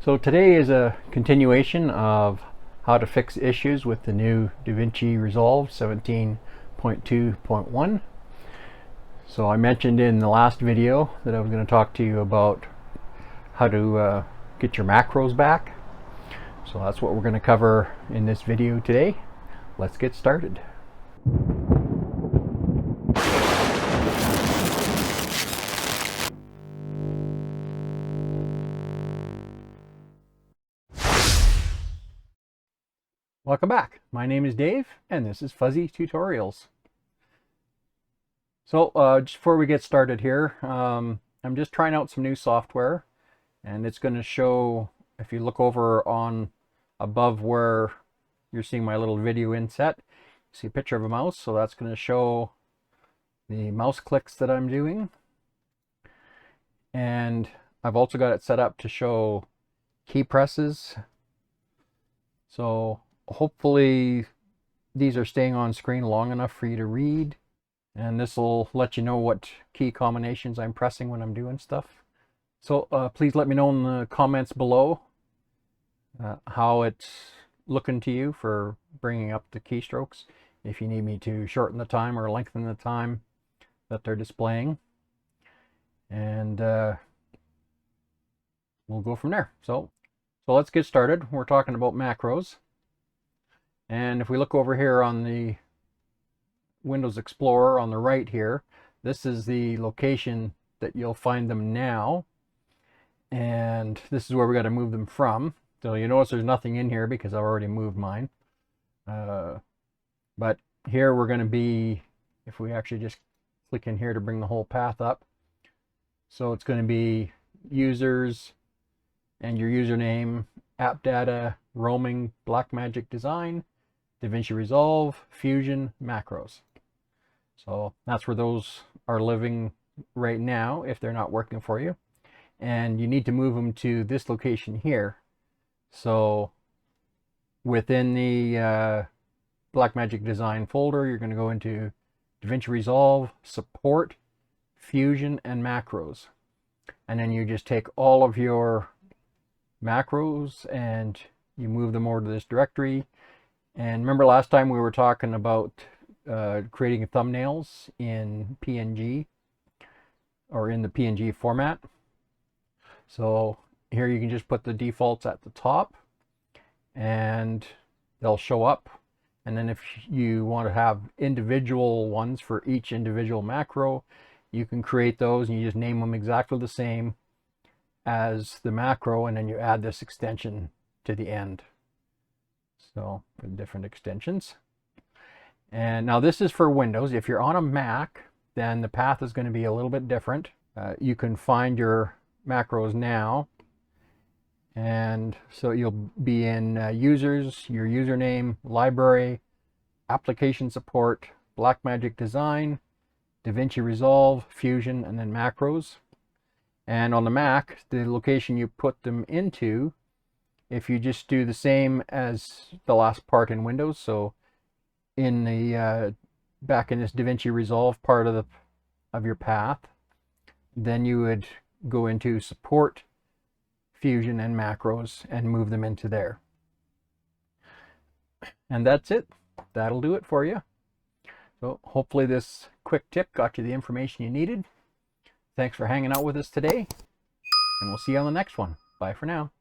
So today is a continuation of how to fix issues with the new DaVinci Resolve 17.2.1. So I mentioned in the last video that I was going to talk to you about how to get your macros back. So that's what we're going to cover in this video today. Let's get started. Welcome back. My name is Dave and this is Fuzzee Tutorials. So just before we get started here, I'm just trying out some new software, and it's going to show, if you look over on above where you're seeing my little video inset, you see a picture of a mouse, so that's going to show the mouse clicks that I'm doing. And I've also got it set up to show key presses. So hopefully these are staying on screen long enough for you to read, and this will let you know what key combinations I'm pressing when I'm doing stuff. So please let me know in the comments below how it's looking to you for bringing up the keystrokes, if you need me to shorten the time or lengthen the time that they're displaying, and we'll go from there. So let's get started. We're talking about macros. And if we look over here on the Windows Explorer on the right here, this is the location that you'll find them now. And this is where we got to move them from. So you notice there's nothing in here because I've already moved mine. But here we're going to be, if we actually just click in here to bring the whole path up. So it's going to be users and your username, app data, roaming, Blackmagic Design, DaVinci Resolve, Fusion, macros. So that's where those are living right now if they're not working for you. And you need to move them to this location here. So within the Blackmagic Design folder, you're going to go into DaVinci Resolve, Support, Fusion, and Macros. And then you just take all of your macros and you move them over to this directory. And remember last time we were talking about creating thumbnails in PNG, or in the PNG format. So here you can just put the defaults at the top and they'll show up. And then if you want to have individual ones for each individual macro, you can create those and you just name them exactly the same as the macro, and then you add this extension to the end. So for different extensions. And now this is for Windows. If you're on a Mac, then the path is going to be a little bit different. You can find your macros now, and so you'll be in users, your username, library, application support, Blackmagic Design, DaVinci Resolve, Fusion, and then macros. And on the Mac, the location you put them into, if you just do the same as the last part in Windows, so in the back in this DaVinci Resolve part of your path, then you would go into Support, Fusion, and Macros and move them into there. And that's it. That'll do it for you. So hopefully this quick tip got you the information you needed. Thanks for hanging out with us today, and we'll see you on the next one. Bye for now.